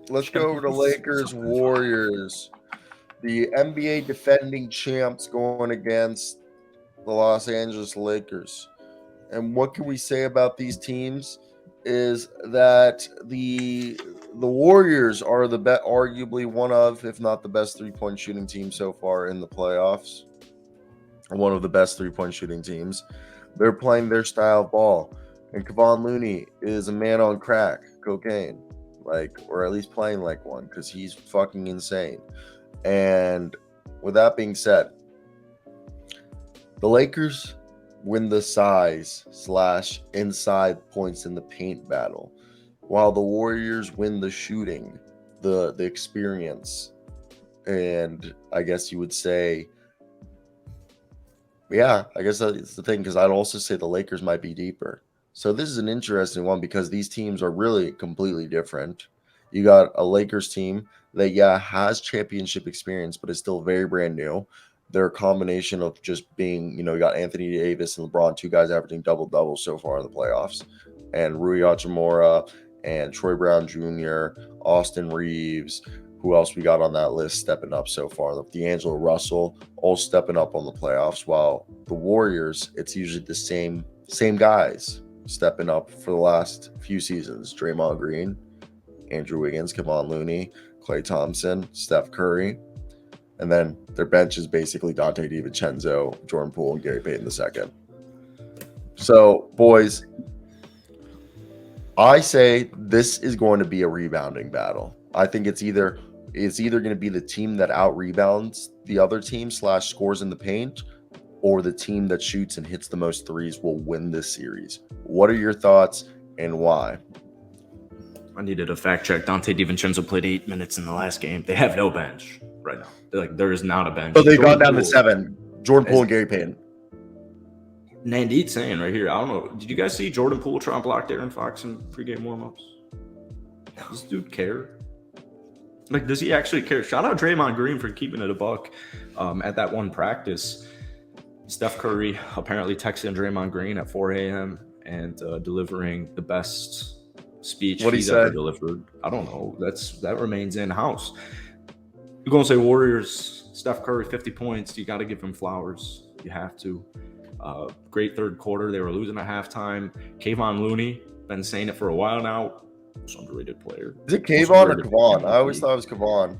let's go over to Lakers Warriors. The NBA defending champs going against the Los Angeles Lakers. And what can we say about these teams is that the Warriors are arguably one of, if not the best 3-point shooting team so far in the playoffs. One of the best 3-point shooting teams. They're playing their style of ball. And Kevon Looney is a man on crack, cocaine, or at least playing like one, because he's fucking insane. And with that being said, the Lakers win the size/inside points in the paint battle, while the Warriors win the shooting, the experience, and I guess you would say, yeah, I guess that's the thing, because I'd also say the Lakers might be deeper. So this is an interesting one because these teams are really completely different. You got a Lakers team that, has championship experience, but is still very brand new. They're a combination of just being, you got Anthony Davis and LeBron, two guys averaging double-doubles so far in the playoffs, and Rui Hachimura and Troy Brown Jr., Austin Reeves. Who else we got on that list stepping up so far? D'Angelo Russell, all stepping up on the playoffs, while the Warriors, it's usually the same guys stepping up for the last few seasons. Draymond Green, Andrew Wiggins, Kevon Looney, Klay Thompson, Steph Curry. And then their bench is basically Dante DiVincenzo, Jordan Poole, and Gary Payton II. So, boys, I say this is going to be a rebounding battle. I think it's either going to be the team that out-rebounds the other team / scores in the paint, or the team that shoots and hits the most threes will win this series. What are your thoughts and why? I needed a fact check. Dante DiVincenzo played 8 minutes in the last game. They have no bench right now. There is not a bench. So they've gone down to 7. Jordan Poole and Gary Payton. Nandit's saying right here, I don't know. Did you guys see Jordan Poole try and block Darren Fox in pregame warmups? Does this dude care? Does he actually care? Shout out Draymond Green for keeping it a buck at that one practice. Steph Curry apparently texting Draymond Green at 4 a.m. and delivering the best speech he's ever delivered. I don't know. That remains in-house. You're going to say Warriors, Steph Curry, 50 points. You got to give him flowers. You have to. Great third quarter. They were losing at halftime. Kevon Looney, been saying it for a while now. Most underrated player. Is it Kevon or Kevon? I always thought it was Kevon.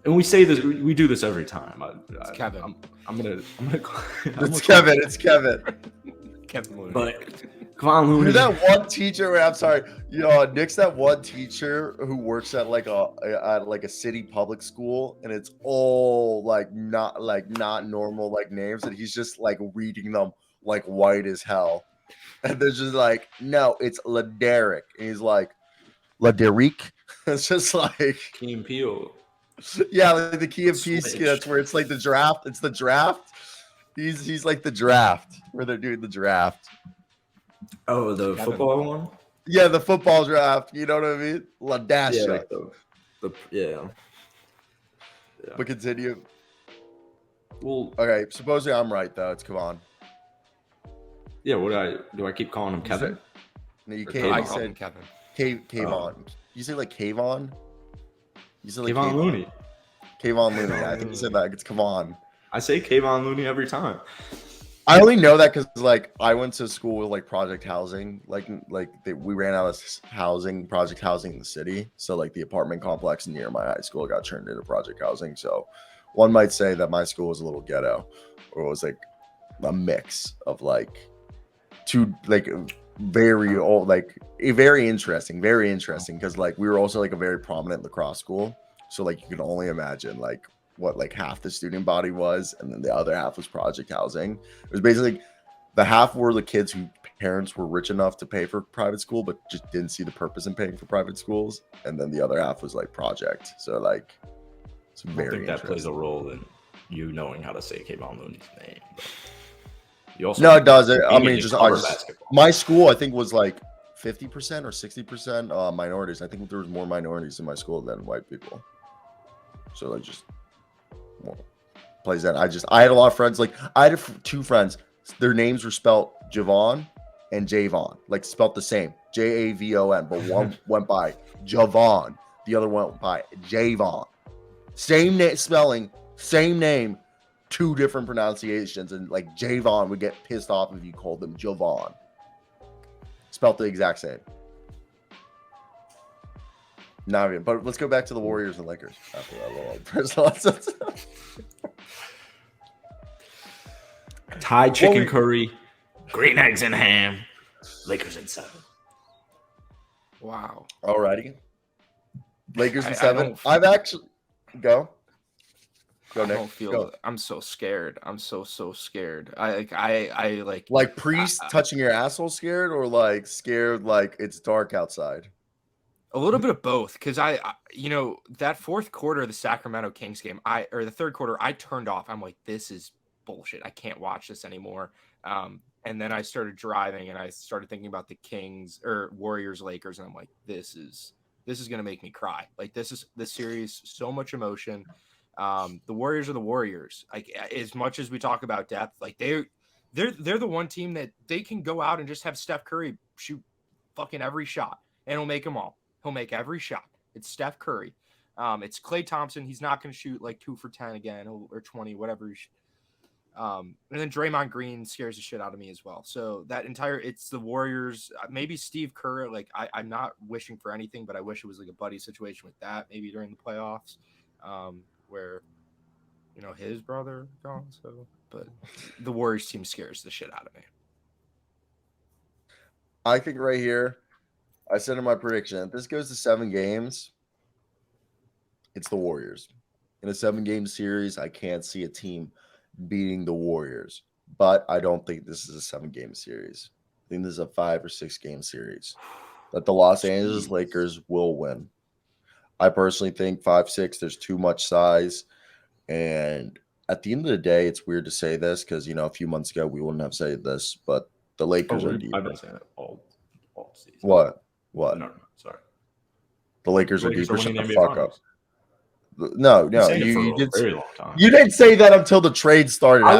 And we say this. We do this every time. It's Kevin. I'm gonna. It's Kevin. It's Kevin. Kevin Looney. But Kevon Looney. You're that one teacher. Wait, I'm sorry. Nick's that one teacher who works at a city public school, and it's all not normal names, and he's just reading them white as hell, and they're just no, it's Laderick, and he's like Laderick. It's just Key and Peele. Yeah, the Key and Peele sketch where it's the draft. It's the draft. He's like the draft where they're doing the draft. Oh, the football one? Yeah, the football draft. You know what I mean? Ladasha. Yeah, But continue. Well, okay. Supposedly I'm right though. It's Kevon. Yeah. Do I keep calling him Kevin? No, you can't. I said Kevin. Kevon. You say Kevon? You said Kevon Looney. Kevon Looney. I think you said that. It's Kevon. I say Kevon Looney every time. I only know that because I went to school with project housing, we ran out of project housing in the city. So the apartment complex near my high school got turned into project housing. So one might say that my school was a little ghetto, or it was a mix of two very old, very interesting because we were also a very prominent lacrosse school. So you can only imagine what half the student body was, and then the other half was project housing. It was basically the half were the kids whose parents were rich enough to pay for private school but just didn't see the purpose in paying for private schools, and then the other half was project. So it's very. I think that plays a role in you knowing how to say Kevon Looney's name. You also no, it doesn't. I mean, my school I think was 50% or 60% minorities. I think there was more minorities in my school than white people. So plays that. I had a lot of friends. I had two friends. Their names were spelled Javon and Javon, spelled the same, Javon, but one went by Javon. The other one went by Javon. Same spelling, same name, two different pronunciations, and like Javon would get pissed off if you called them Javon. Spelled the exact same. Not even. But let's go back to the Warriors and Lakers after that little personal. Thai chicken curry, green eggs and ham, Lakers in 7. Wow. Alrighty. Lakers in 7. I've actually go. Go, Nick. I don't feel. Go. I'm so scared. I'm so scared. I like Priest touching your asshole scared, or like scared like it's dark outside. A little bit of both, because I that fourth quarter of the Sacramento Kings game, or the third quarter, I turned off. I'm like, this is bullshit. I can't watch this anymore. And then I started driving, and I started thinking about the Kings or Warriors Lakers, and I'm like, this is gonna make me cry. Like this series, so much emotion. The Warriors are the Warriors. Like as much as we talk about depth, like they're the one team that they can go out and just have Steph Curry shoot fucking every shot, and he'll make them all. He'll make every shot. It's Steph Curry. It's Klay Thompson. He's not going to shoot like 2 for 10 again or 20, whatever. And then Draymond Green scares the shit out of me as well. So it's the Warriors. Maybe Steve Kerr. Like I'm not wishing for anything, but I wish it was like a buddy situation with that. Maybe during the playoffs, where his brother gone. So, but the Warriors team scares the shit out of me. I think right here, I said in my prediction, if this goes to 7 games, it's the Warriors. In a 7-game series, I can't see a team beating the Warriors. But I don't think this is a 7-game series. I think this is a 5 or 6-game series that the Los Angeles Lakers will win. I personally think 5-6, there's too much size. And at the end of the day, it's weird to say this because, a few months ago, we wouldn't have said this, but the Lakers are deep. I've been saying it all season. What? No, sorry. The Lakers are deeper. Shut the NBA fuck Finals. up. No, you did. Very long time. You didn't say that until the trade started. They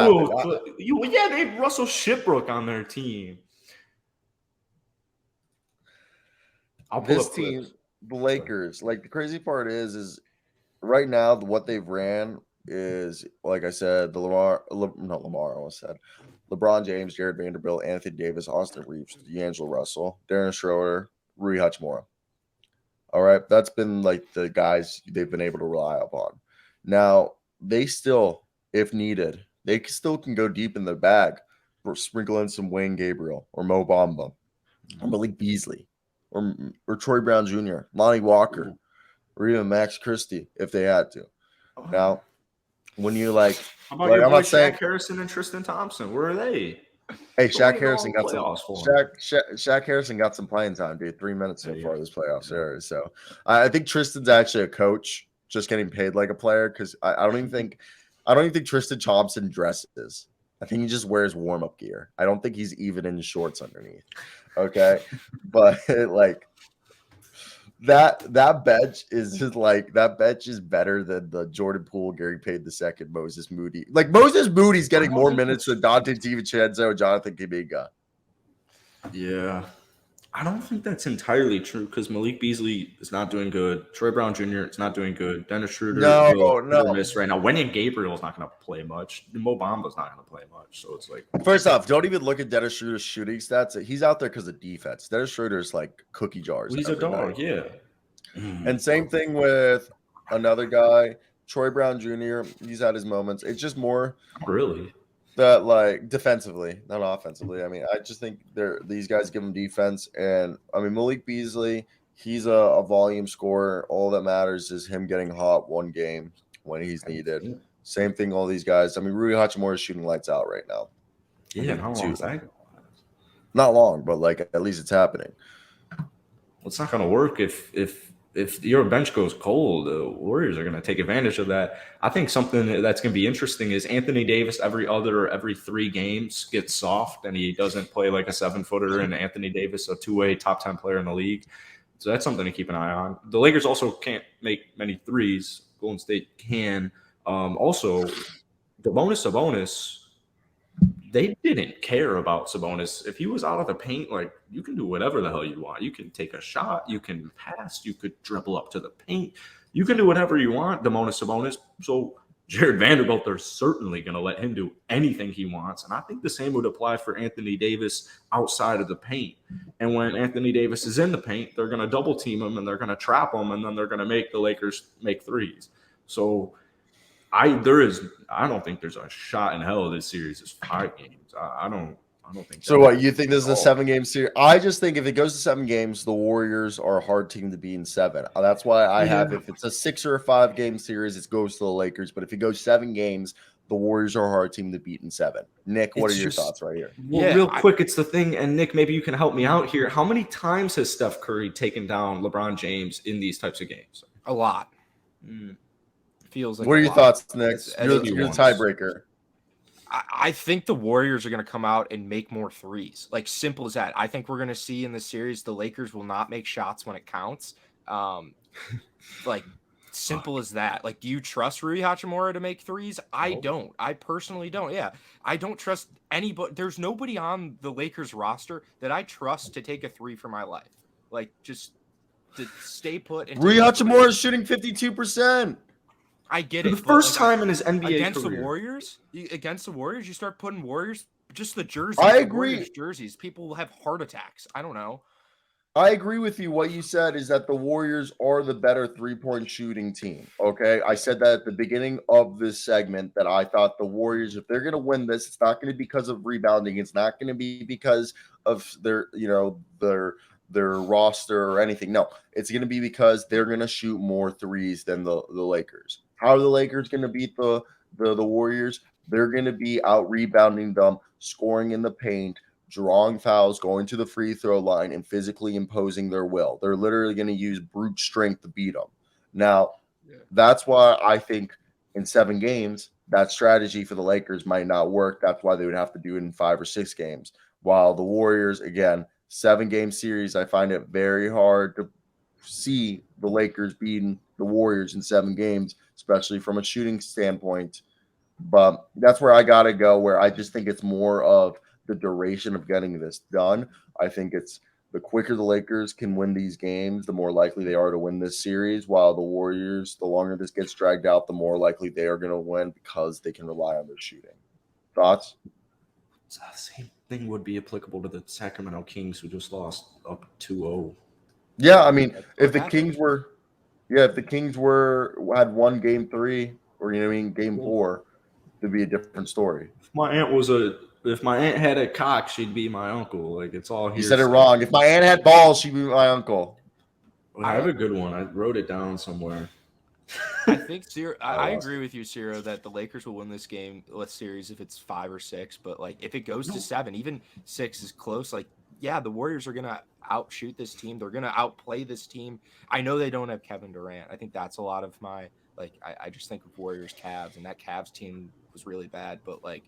had Russell Shipbrook on their team. This team, the Lakers, like the crazy part is right now what they've ran is, like I said, LeBron James, Jared Vanderbilt, Anthony Davis, Austin Reeves, D'Angelo Russell, Darren Schroeder, Rui Hachimura. All right, that's been like the guys they've been able to rely upon. Now they still, if needed, they still can go deep in the bag or sprinkle in some Wayne Gabriel or Mo Bamba or Malik Beasley or Troy Brown Jr., Lonnie Walker, or even Max Christie if they had to. Now, when you how about your boy Shaq Harrison and Tristan Thompson? Where are they? Hey, Shaq Harrison got Shaq Harrison got some playing time, dude. 3 minutes so far this playoff series. So I think Tristan's actually a coach, just getting paid like a player. Because I don't even think Tristan Thompson dresses. I think he just wears warm up gear. I don't think he's even in shorts underneath. Okay, but like that bench is better than the Jordan Poole, Gary Payton II, Moses Moody. Like Moses Moody's getting more minutes than Dante DiVincenzo, Jonathan Kuminga. Yeah, I don't think that's entirely true because Malik Beasley is not doing good. Troy Brown Jr. is not doing good. Dennis Schroeder no. Miss right now. Wenyen Gabriel is not going to play much. Mo Bamba's not going to play much. So it's like, first off, don't even look at Dennis Schroeder's shooting stats. He's out there because of defense. Dennis Schroeder's like cookie jars. He's a dog, yeah. And same thing with another guy, Troy Brown Jr. He's had his moments. It's just more really that like defensively, not offensively. I mean, I just think these guys give him defense, and I mean Malik Beasley, he's a volume scorer. All that matters is him getting hot one game when he's needed. Same thing, all these guys. I mean, Rui Hachimura is shooting lights out right now. Yeah, how long is that? Not long, but like at least it's happening. Well, it's not going to work if your bench goes cold. The Warriors are going to take advantage of that. I think something that's going to be interesting is Anthony Davis every 3 games gets soft and he doesn't play like a 7-footer, and Anthony Davis, a 2-way top 10 player in the league. So that's something to keep an eye on. The Lakers also can't make many threes. Golden State can. Also, the bonus, they didn't care about Sabonis. If he was out of the paint, like, you can do whatever the hell you want. You can take a shot, you can pass, you could dribble up to the paint, you can do whatever you want, Domantas Sabonis. So Jared Vanderbilt, they're certainly going to let him do anything he wants. And I think the same would apply for Anthony Davis outside of the paint. And when Anthony Davis is in the paint, they're going to double team him and they're going to trap him, and then they're going to make the Lakers make threes. So I don't think there's a shot in hell this series is 5 games. I don't think So what, you think this is a 7-game series? I just think if it goes to 7 games, the Warriors are a hard team to beat in 7. That's why I have, if it's a 6 or a 5-game series, it goes to the Lakers. But if it goes 7 games, the Warriors are a hard team to beat in 7. Nick, what are your thoughts right here? Well, real quick, it's the thing, and Nick, maybe you can help me out here. How many times has Steph Curry taken down LeBron James in these types of games? A lot. Feels like. What are your thoughts, Nick? You're the tiebreaker. I think the Warriors are going to come out and make more threes. Like, simple as that. I think we're going to see in this series the Lakers will not make shots when it counts. Like, simple as that. Like, do you trust Rui Hachimura to make threes? I don't. I personally don't. Yeah. I don't trust anybody. There's nobody on the Lakers roster that I trust to take a 3 for my life. Like, just to stay put. And Rui Hachimura is shooting 52%. I get it. For the first time in his NBA against career. Against the Warriors, you start putting Warriors, just the jerseys. I agree. Warriors jerseys. People will have heart attacks. I don't know. I agree with you. What you said is that the Warriors are the better 3-point shooting team. Okay. I said that at the beginning of this segment that I thought the Warriors, if they're going to win this, it's not going to be because of rebounding. It's not going to be because of their roster or anything. No, it's going to be because they're going to shoot more threes than the Lakers. How are the Lakers going to beat the Warriors? They're going to be out rebounding them, scoring in the paint, drawing fouls, going to the free throw line, and physically imposing their will. They're literally going to use brute strength to beat them. Now, that's why I think in 7 games, that strategy for the Lakers might not work. That's why they would have to do it in 5 or 6 games. While the Warriors, again, 7-game series, I find it very hard to see the Lakers beating the Warriors in 7 games, especially from a shooting standpoint. But that's where I got to go, where I just think it's more of the duration of getting this done. I think it's the quicker the Lakers can win these games, the more likely they are to win this series, while the Warriors, the longer this gets dragged out, the more likely they are going to win because they can rely on their shooting. Thoughts? Same thing would be applicable to the Sacramento Kings, who just lost up 2-0. Yeah, I mean, if the Kings had won game 3 or game 4, it'd be a different story. If my aunt had a cock, she'd be my uncle. Like, it's all here. You said it wrong. If my aunt had balls, she'd be my uncle. I have a good one. I wrote it down somewhere. I think I agree with you, Cyro, that the Lakers will win this series if it's 5 or 6. But like, if it goes to 7, even 6 is close. Like, yeah, the Warriors are gonna outshoot this team. They're gonna outplay this team. I know they don't have Kevin Durant. I think that's a lot of my I just think of Warriors Cavs, and that Cavs team was really bad. But like,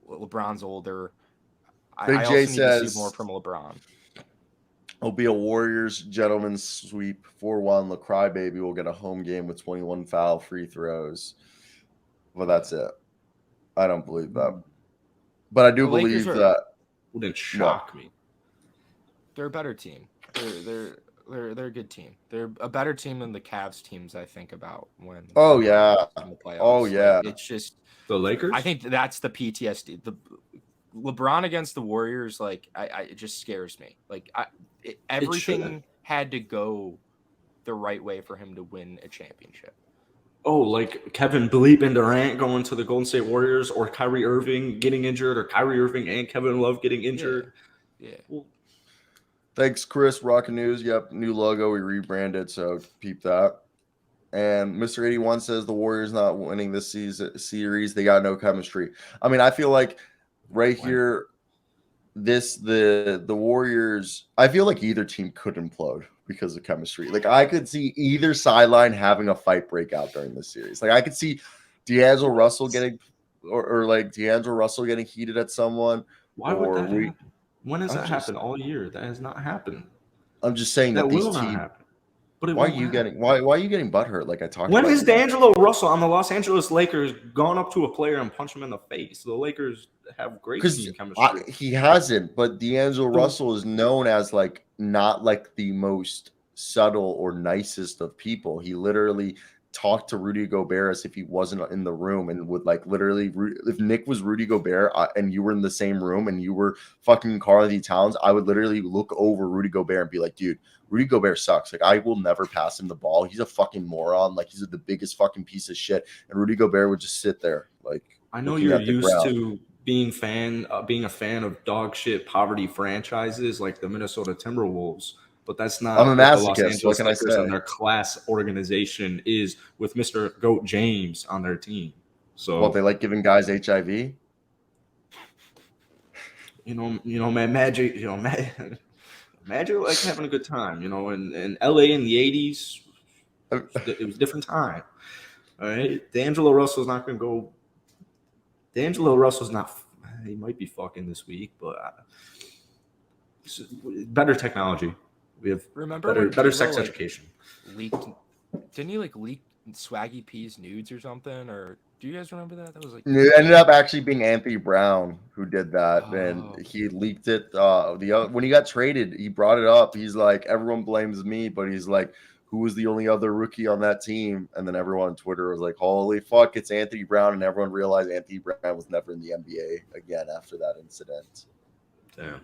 LeBron's older. Big I J also says need to see more from LeBron. It'll be a Warriors gentleman's sweep 4-1. The Crybaby will get a home game with 21 foul free throws. Well, that's it. I don't believe that. But I do believe that. Wouldn't shock me. They're a better team. They're a good team. They're a better team than the Cavs teams I think about when. Oh yeah. In the playoffs. Oh yeah. Like, it's just the Lakers. I think that's the PTSD. The LeBron against the Warriors, like it just scares me. Like everything had to go the right way for him to win a championship. Oh, like Kevin Bleep and Durant going to the Golden State Warriors, or Kyrie Irving getting injured, or Kyrie Irving and Kevin Love getting injured. Yeah. Well, thanks, Chris. Rockin' News. Yep, new logo. We rebranded, so peep that. And Mr. 81 says the Warriors not winning this series. They got no chemistry. I mean, I feel like right here, the Warriors, I feel like either team could implode because of chemistry. Like, I could see either sideline having a fight break out during this series. Like, I could see D'Angelo Russell getting heated at someone. Why would that happen? When has that happened all year? That has not happened. I'm just saying that will not happen. But it Why are won't you happen. getting why are you getting butthurt? Like I talked When about. has you. D'Angelo Russell on the Los Angeles Lakers gone up to a player and punched him in the face? The Lakers have great Because team chemistry. he hasn't, but D'Angelo So Russell is known as like not like the most subtle or nicest of people. He literally talked to Rudy Gobert as if he wasn't in the room and would like literally if Nick was Rudy Gobert and you were in the same room and you were fucking Karl-Anthony Towns, I would literally look over Rudy Gobert and be like, dude, Rudy Gobert sucks. Like I will never pass him the ball. He's a fucking moron. Like he's the biggest fucking piece of shit. And Rudy Gobert would just sit there like I know looking you're at the used ground. to being a fan of dog shit poverty franchises like the Minnesota Timberwolves, but that's I'm a not what the Los masochist. What Angeles can I Lakers and say? their class organization is with Mr. Goat James on their team. So What they like giving guys HIV? man, Magic, Magic like having a good time, in LA in the 80s, it was a different time. All right. D'Angelo Russell's not going to go. D'Angelo Russell's not. He might be fucking this week, but better technology. We have Remember when better D'Lo, sex like, education. leaked? Didn't he like leak Swaggy P's nudes or something? Or do you guys remember that? That was like It ended up actually being Anthony Brown who did that, and Oh. he leaked it. When he got traded, he brought it up. He's like, everyone blames me, but he's like, who was the only other rookie on that team? And then everyone on Twitter was like, holy fuck, it's Anthony Brown, and everyone realized Anthony Brown was never in the NBA again after that incident. Damn.